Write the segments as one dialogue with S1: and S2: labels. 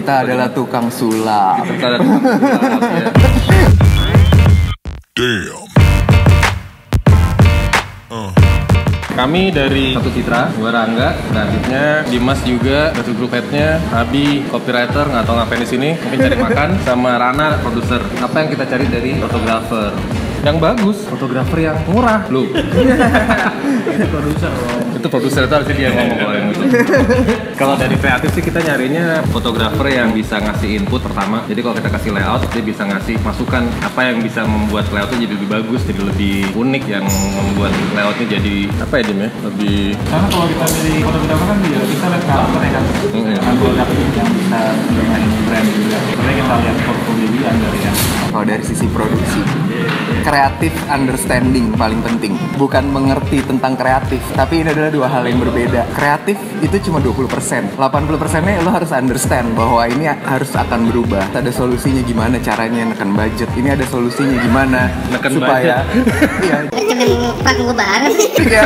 S1: Kita adalah tukang sulap.
S2: Kita adalah tukang sulap, ya.
S3: Damn.
S2: Kami dari Satu Citra, gue Rangga, selanjutnya Dimas juga, dari grup headnya, Abi, copywriter, nggak tahu ngapain di sini, mungkin cari makan, sama Rana, produser. Apa yang kita cari dari fotografer? Yang bagus, fotografer yang murah, lu.
S4: Itu produser loh.
S2: Itu produser, itu harusnya dia ngomong kalau yang itu. Kalau dari kreatif sih kita nyarinya fotografer yang bisa ngasih input pertama. Jadi kalau kita kasih layout, dia bisa ngasih masukan apa yang bisa membuat layoutnya jadi lebih bagus, jadi lebih unik, yang membuat layoutnya jadi apa ya Dim ya? Lebih.
S4: Karena kalau kita milih fotografer kan dia kita lihat karakter ya kan. Produk yang bisa dengan brand juga. Sebenarnya kita lihat portfolio dia dari yang.
S1: Kalau dari sisi produksi, kreatif understanding paling penting. Bukan mengerti tentang kreatif, tapi ini adalah dua hal yang berbeda. Kreatif itu cuma 20%. 80%-nya lo harus understand bahwa ini harus akan berubah. Ada solusinya gimana caranya neken budget. Ini ada solusinya gimana
S2: Neken
S1: supaya iya.
S5: Pak gue bareng.
S1: Iya.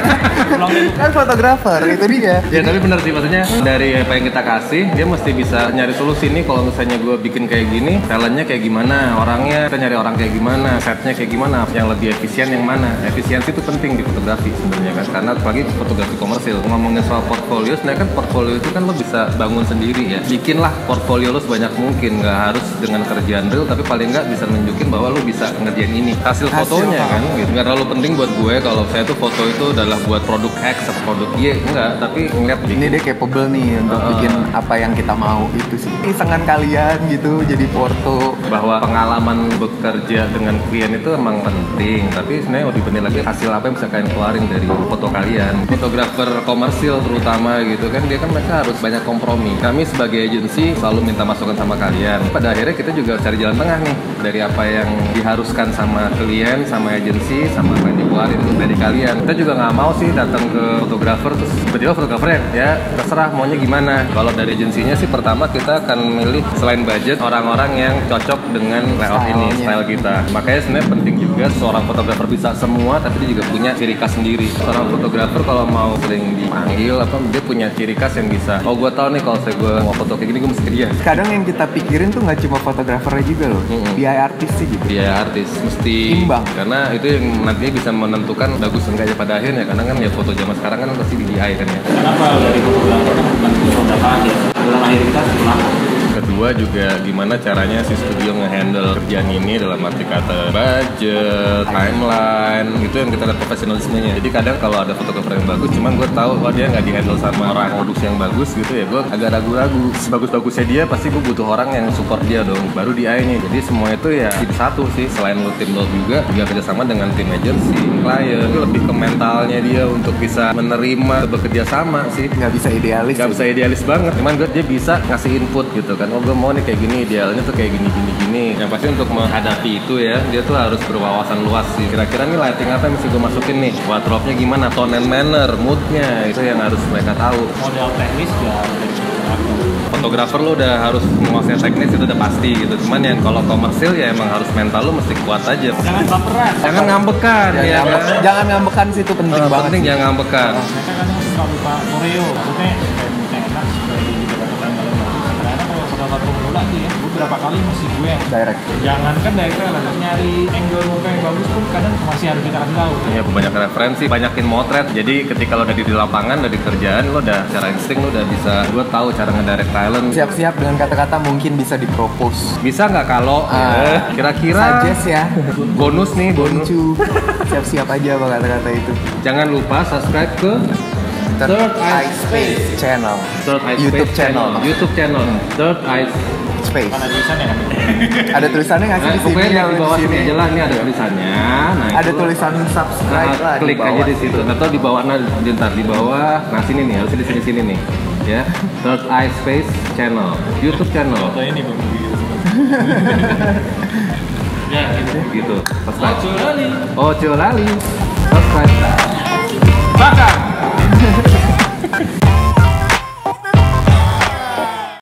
S1: Kan fotografer itu dia.
S2: Ya tapi benar sih, maksudnya dari apa yang kita kasih, dia mesti bisa nyari solusi nih. Kalau misalnya gue bikin kayak gini, talentnya kayak gimana, orangnya kita nyari orang kayak gimana, setnya kayak gimana, yang lebih efisien yang mana. Efisiensi itu penting di fotografi sebenarnya kan, karena apalagi fotografi komersil. Ngomongin soal portfolio, sebenarnya kan portfolio itu kan lo bisa bangun sendiri ya. Bikinlah portfolio lo sebanyak mungkin, nggak harus dengan kerjaan real, tapi paling nggak bisa nunjukin bahwa lo bisa ngerjain ini. Hasil fotonya kan, gitu. Nggak terlalu penting buat gue kalau saya tuh foto itu adalah buat produk X atau produk Y, enggak, tapi ngeliat
S1: Ini dia capable nih untuk bikin apa yang kita mau itu sih. Isengan kalian gitu jadi foto.
S2: bahwa pengalaman bekerja dengan klien itu emang penting, tapi sebenarnya lebih penting lagi hasil apa yang bisa kalian keluarin dari foto kalian. Fotografer komersil terutama gitu kan, dia kan mereka harus banyak kompromi. Kami sebagai agensi selalu minta masukan sama kalian. Pada akhirnya kita juga cari jalan tengah nih dari apa yang diharuskan sama klien, sama agensi, sama apa yang dikeluarin dari kalian. Kita juga nggak mau sih datang ke fotografer terus tiba-tiba fotografernya ya terserah maunya gimana. Kalau dari agensinya sih pertama kita akan milih selain budget orang-orang yang cocok dengan layout ini, style kita. Makanya sebenarnya penting juga seorang fotografer bisa semua, tapi dia juga punya ciri khas sendiri. Seorang fotografer kalau mau sering dipanggil apa, dia punya ciri khas yang bisa. Oh gue tahu nih kalau saya gue mau foto kayak gini gue mesti ke dia.
S1: Kadang yang kita pikirin tuh nggak cuma fotografernya juga loh, BI artis sih gitu.
S2: Dia artis mesti
S1: imbang,
S2: karena itu yang nantinya bisa menentukan bagus enggaknya pada akhirnya. Karena kan ya foto zaman sekarang kan pasti di DI kan ya.
S4: Kenapa dari fotografer kan bukan fotografer aja? Dalam akhir kita setelah
S2: Kedua juga gimana caranya si studio ngehandle kerjaan ini dalam arti kata budget, timeline, itu yang kita lihat profesionalismenya. Jadi kadang kalau ada fotografer yang bagus, cuman gue tahu kalau dia nggak dihandle sama orang produksi yang bagus gitu ya, gue agak ragu-ragu. Sebagus-bagusnya dia pasti gue butuh orang yang support dia dong, baru DI-nya. Jadi semua itu ya tim satu sih, selain lo tim lo juga kerjasama dengan tim agency, klien. Itu lebih ke mentalnya dia untuk bisa menerima bekerja sama sih.
S1: Nggak bisa idealis.
S2: Nggak bisa idealis banget, cuman dia bisa ngasih input gitu kan. Oh gue mau nih kayak gini, idealnya tuh kayak gini. Yang pasti untuk menghadapi itu ya, dia tuh harus berwawasan luas sih. Kira-kira nih lighting apa yang mesti gue masukin nih, wardrobe-nya gimana, tone and manner, mood-nya, itu yang harus mereka tahu.
S4: model teknis ya dari
S2: Fotografer lo udah harus menguasai teknis, itu udah pasti gitu. Cuman yang kalau komersil ya emang harus mental lo mesti kuat aja.
S4: jangan baperan.
S2: Jangan ngambekan ya kan?
S1: Jangan ngambekan sih, itu penting banget.
S2: Penting jangan ngambekan.
S4: Mereka kan suka lupa koreo, maksudnya kayak moodnya enak supaya di dapatkan kalau bagus. Karena kalau fotografer pemula sih ya, gue berapa kali mesti gue yang
S1: Direct.
S4: jangankan director lah, nyari angle muka yang bagus pun kadang masih harus kita kasih tahu.
S2: Ya banyak referensi, banyakin motret. Jadi ketika lo udah di lapangan, udah di kerjaan, lo udah secara insting lo udah bisa. Gue tahu cara ngedirect talent.
S1: Siap-siap dengan kata-kata mungkin bisa dipropose.
S2: Bisa nggak kalau kira-kira
S1: Suggest ya.
S2: bonus nih, bonus.
S1: Lucu. Siap-siap aja apa kata-kata itu.
S2: Jangan lupa subscribe ke
S1: Third Eye Space Channel.
S2: Third Eye
S1: YouTube
S2: Space
S1: channel.
S2: YouTube channel. Third Eye
S1: Space.
S4: Mana tulisannya kan?
S1: Ada tulisannya nggak sih di sini?
S2: pokoknya di bawah sini
S1: sini.
S2: aja lah, ini ada tulisannya. Nah,
S1: Ada
S2: itu,
S1: tulisan subscribe lah.
S2: klik aja di situ. Atau di bawah, di bawah. Nah sini nih, harusnya di sini nih. Ya, Third Eye Space Channel, YouTube channel.
S4: Atau ini belum begitu. Ya gitu.
S2: Gitu. Subscribe.
S4: Ojo lali.
S2: Ojo lali. Subscribe.
S4: Bakar.